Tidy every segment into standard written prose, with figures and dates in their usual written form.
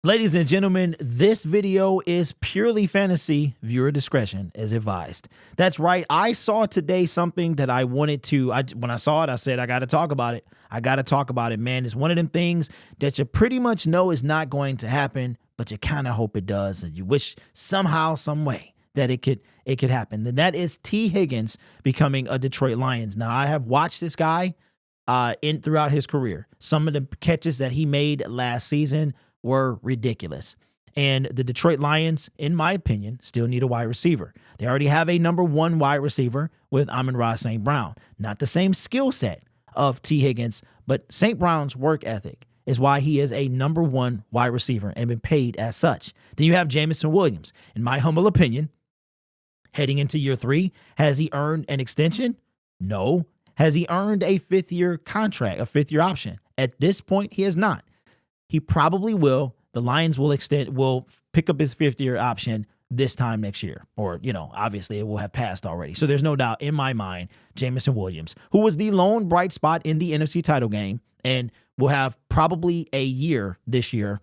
Ladies and gentlemen, this video is purely fantasy. Viewer discretion is advised. That's right. I saw today something that I wanted to, when I saw it, I said, I got to talk about it. I got to talk about it, man. It's one of them things that you pretty much know is not going to happen, but you kind of hope it does. And you wish somehow, some way that it could happen. And that is Tee Higgins becoming a Detroit Lions. Now, I have watched this guy throughout his career. Some of the catches that he made last season were ridiculous. And the Detroit Lions, in my opinion, still need a wide receiver. They already have a number one wide receiver with Amon-Ra St. Brown. Not the same skill set of Tee Higgins, but St. Brown's work ethic is why he is a number one wide receiver and been paid as such. Then you have Jameson Williams. In my humble opinion, heading into year 3, has he earned an extension? No. Has he earned a 5th-year contract, a 5th-year option? At this point, he has not. He probably will. The Lions will pick up his 5th-year option this time next year. Or, obviously it will have passed already. So there's no doubt in my mind, Jameson Williams, who was the lone bright spot in the NFC title game and will have probably a year this year,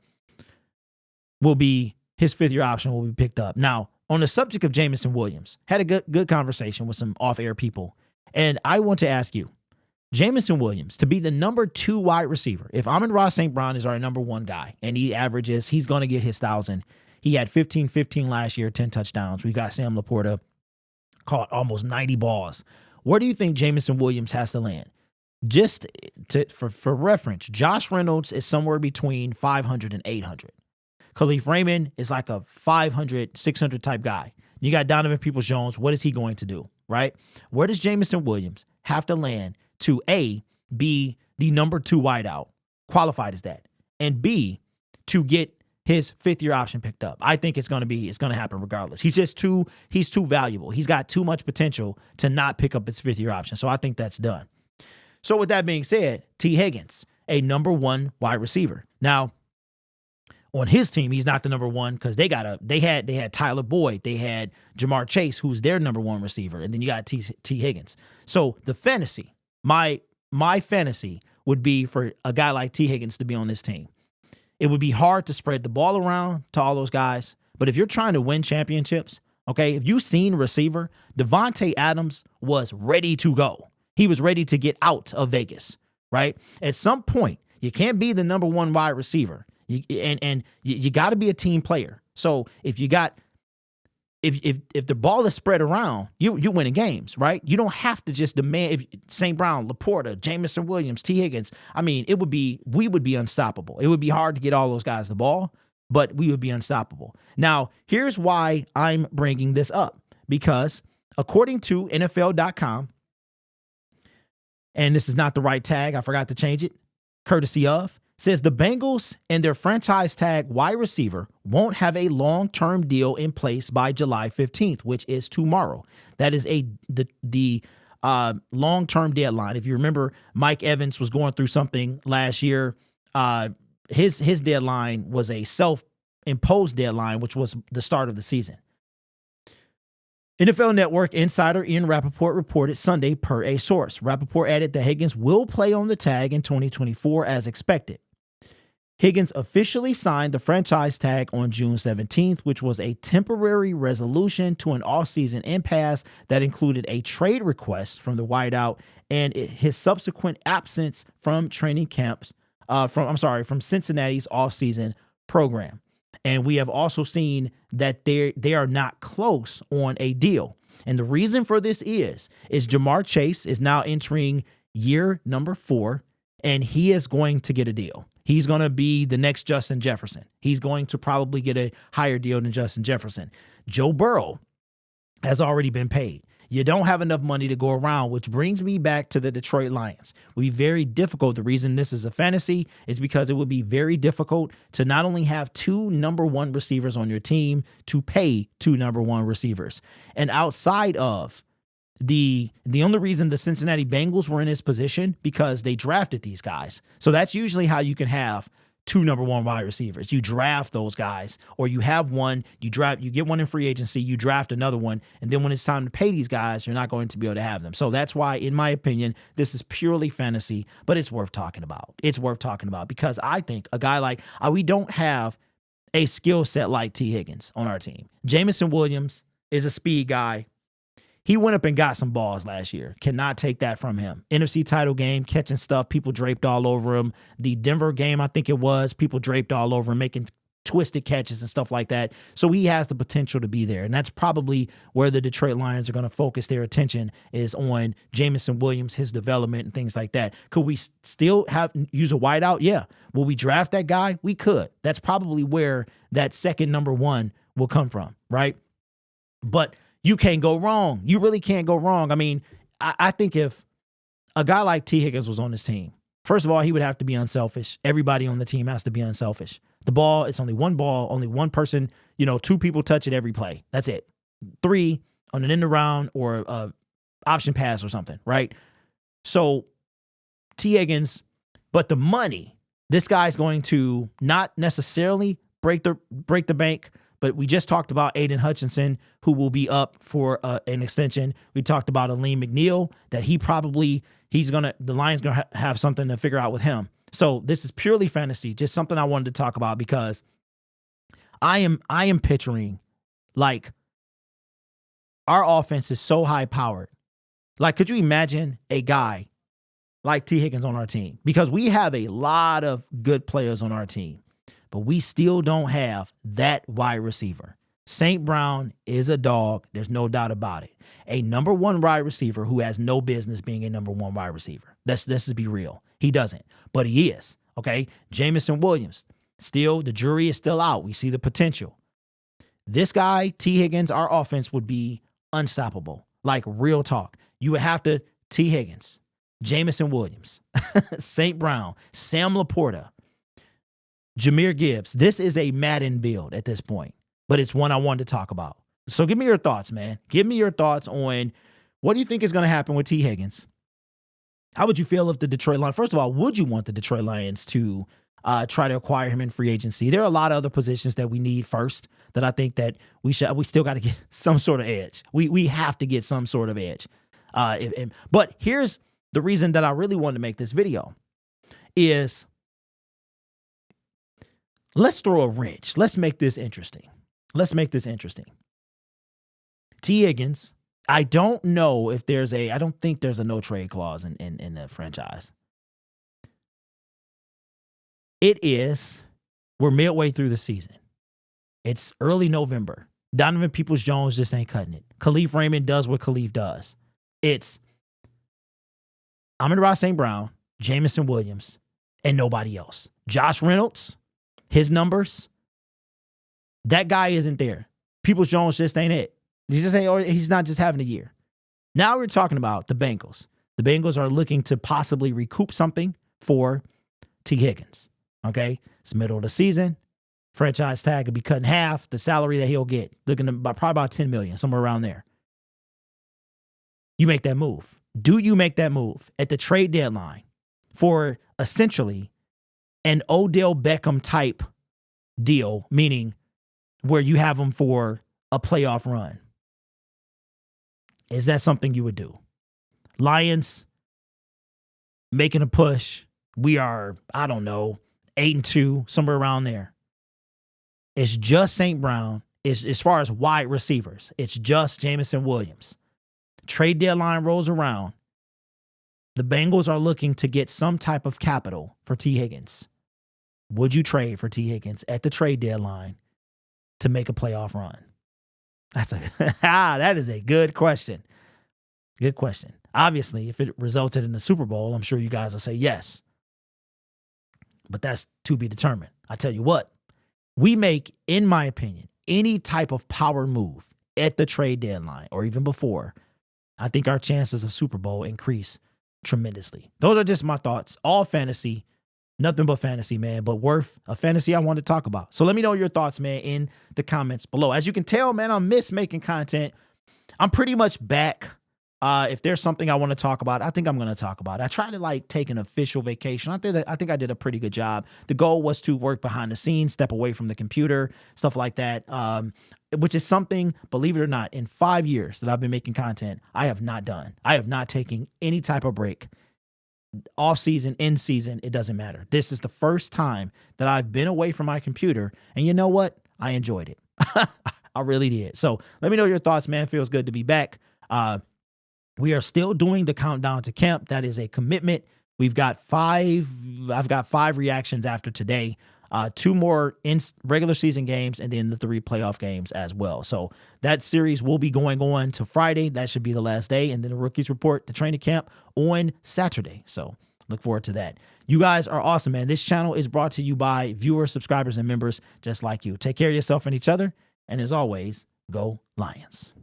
his 5th-year option will be picked up. Now, on the subject of Jameson Williams, had a good conversation with some off-air people. And I want to ask you, Jameson Williams, to be the number 2 wide receiver, if Amon-Ra St. Brown is our number 1 guy and he's going to get his 1,000. He had 15 last year, 10 touchdowns. We got Sam Laporta, caught almost 90 balls. Where do you think Jameson Williams has to land? Just for reference, Josh Reynolds is somewhere between 500 and 800. Khalif Raymond is like a 500, 600 type guy. You got Donovan Peoples-Jones. What is he going to do, right? Where does Jameson Williams have to land to A, be the number 2 wideout, qualified as that, and B, to get his 5th-year option picked up? I think it's going to happen regardless. He's too valuable. He's got too much potential to not pick up his 5th-year option. So I think that's done. So with that being said, Tee Higgins, a number 1 wide receiver. Now, on his team, he's not the number 1 because they had Tyler Boyd, they had Jamar Chase, who's their number 1 receiver, and then you got Tee Higgins. So the fantasy, my fantasy would be for a guy like Tee Higgins to be on this team. It would be hard to spread the ball around to all those guys, but if you're trying to win championships, okay, if you've seen receiver, Devontae Adams was ready to go. He was ready to get out of Vegas, right? At some point, you can't be the number 1 wide receiver. You got to be a team player. So if the ball is spread around, you're winning games, right? You don't have to just demand. If St. Brown, Laporta, Jameson Williams, Tee Higgins, we would be unstoppable. It would be hard to get all those guys the ball, but we would be unstoppable. Now, here's why I'm bringing this up, because according to NFL.com, and this is not the right tag, I forgot to change it, courtesy of, says the Bengals and their franchise tag wide receiver won't have a long-term deal in place by July 15th, which is tomorrow. That is the long-term deadline. If you remember, Mike Evans was going through something last year. His deadline was a self-imposed deadline, which was the start of the season. NFL Network insider Ian Rappaport reported Sunday per a source. Rappaport added that Higgins will play on the tag in 2024 as expected. Higgins officially signed the franchise tag on June 17th, which was a temporary resolution to an offseason impasse that included a trade request from the wideout and his subsequent absence from training camps, from Cincinnati's offseason program. And we have also seen that they are not close on a deal. And the reason for this is Jamar Chase is now entering year number 4, and he is going to get a deal. He's going to be the next Justin Jefferson. He's going to probably get a higher deal than Justin Jefferson. Joe Burrow has already been paid. You don't have enough money to go around, which brings me back to the Detroit Lions. It would be very difficult. The reason this is a fantasy is because it would be very difficult to not only have 2 number 1 receivers on your team, to pay 2 number 1 receivers. And outside of the only reason the Cincinnati Bengals were in this position, because they drafted these guys. So that's usually how you can have 2 number 1 wide receivers. You draft those guys, or you have one, you get one in free agency, you draft another one, and then when it's time to pay these guys, you're not going to be able to have them. So that's why, in my opinion, this is purely fantasy, but it's worth talking about. It's worth talking about because I think a guy like, we don't have a skill set like T Higgins on our team. Jameson Williams is a speed guy. He went up and got some balls last year. Cannot take that from him. NFC title game, catching stuff, people draped all over him. The Denver game, I think it was, people draped all over him, making twisted catches and stuff like that. So he has the potential to be there. And that's probably where the Detroit Lions are going to focus their attention, is on Jameson Williams, his development and things like that. Could we still use a wideout? Yeah. Will we draft that guy? We could. That's probably where that second number one will come from, right? But you can't go wrong. You really can't go wrong. I mean, I think if a guy like T Higgins was on this team, first of all, he would have to be unselfish. Everybody on the team has to be unselfish. The ball, it's only one ball, only one person, two people touch it every play. That's it. 3 on an end around or option pass or something, right? So T Higgins, but the money, this guy's going to not necessarily break the bank. But we just talked about Aiden Hutchinson, who will be up for an extension. We talked about Aleem McNeil, that the Lions gonna have something to figure out with him. So this is purely fantasy, just something I wanted to talk about, because I am picturing, like, our offense is so high powered. Like, could you imagine a guy like T Higgins on our team? Because we have a lot of good players on our team, but we still don't have that wide receiver. St. Brown is a dog. There's no doubt about it. A number one wide receiver who has no business being a number one wide receiver. Let's just be real. He doesn't, but he is. Okay. Jameson Williams, still, the jury is still out. We see the potential. This guy, T Higgins, our offense would be unstoppable. Like, real talk. You would have to T Higgins, Jameson Williams, St. Brown, Sam Laporta, Jahmyr Gibbs. This is a Madden build at this point, but it's one I wanted to talk about. So give me your thoughts, man. Give me your thoughts on what do you think is going to happen with T Higgins? How would you feel if the Detroit Lions, first of all, would you want the Detroit Lions to try to acquire him in free agency? There are a lot of other positions that we need first that I think that we still got to get some sort of edge. We have to get some sort of edge. But here's the reason that I really wanted to make this video is, let's throw a wrench. Let's make this interesting. T Higgins, I don't think there's a no trade clause in the franchise. We're midway through the season. It's early November. Donovan Peoples-Jones just ain't cutting it. Khalif Raymond does what Khalif does. It's Amon-Ra St. Brown, Jameson Williams, and nobody else. Josh Reynolds, his numbers, that guy isn't there. Peoples-Jones just ain't it. He's not just having a year. Now we're talking about the Bengals. The Bengals are looking to possibly recoup something for Tee Higgins. Okay? It's the middle of the season. Franchise tag could be cut in half. The salary that he'll get, looking at probably about $10 million, somewhere around there. You make that move. Do you make that move at the trade deadline for essentially an Odell Beckham type deal, meaning where you have him for a playoff run? Is that something you would do? Lions making a push. We are, 8-2, somewhere around there. It's just St. Brown. As far as wide receivers, it's just Jameson Williams. Trade deadline rolls around. The Bengals are looking to get some type of capital for Tee Higgins. Would you trade for Tee Higgins at the trade deadline to make a playoff run? That is a good question. Good question. Obviously, if it resulted in the Super Bowl, I'm sure you guys will say yes. But that's to be determined. I tell you what, we make, in my opinion, any type of power move at the trade deadline or even before, I think our chances of Super Bowl increase tremendously. Those are just my thoughts. All fantasy, nothing but fantasy, man, but worth a fantasy I want to talk about. So let me know your thoughts, man, in the comments below. As you can tell, man, I miss making content. I'm pretty much back. If there's something I want to talk about, I think I'm going to talk about it. I tried to take an official vacation. I think I did a pretty good job. The goal was to work behind the scenes, step away from the computer, stuff like that, which is something, believe it or not, in 5 years that I've been making content, I have not done. I have not taken any type of break. off season, in season, it doesn't matter. This is the first time that I've been away from my computer. And you know what? I enjoyed it. I really did. So let me know your thoughts, man. Feels good to be back. We are still doing the countdown to camp. That is a commitment. I've got 5 reactions after today. 2 more in regular season games, and then the 3 playoff games as well. So that series will be going on to Friday. That should be the last day. And then the rookies report the training camp on Saturday. So look forward to that. You guys are awesome, man. This channel is brought to you by viewers, subscribers, and members just like you. Take care of yourself and each other. And as always, go Lions.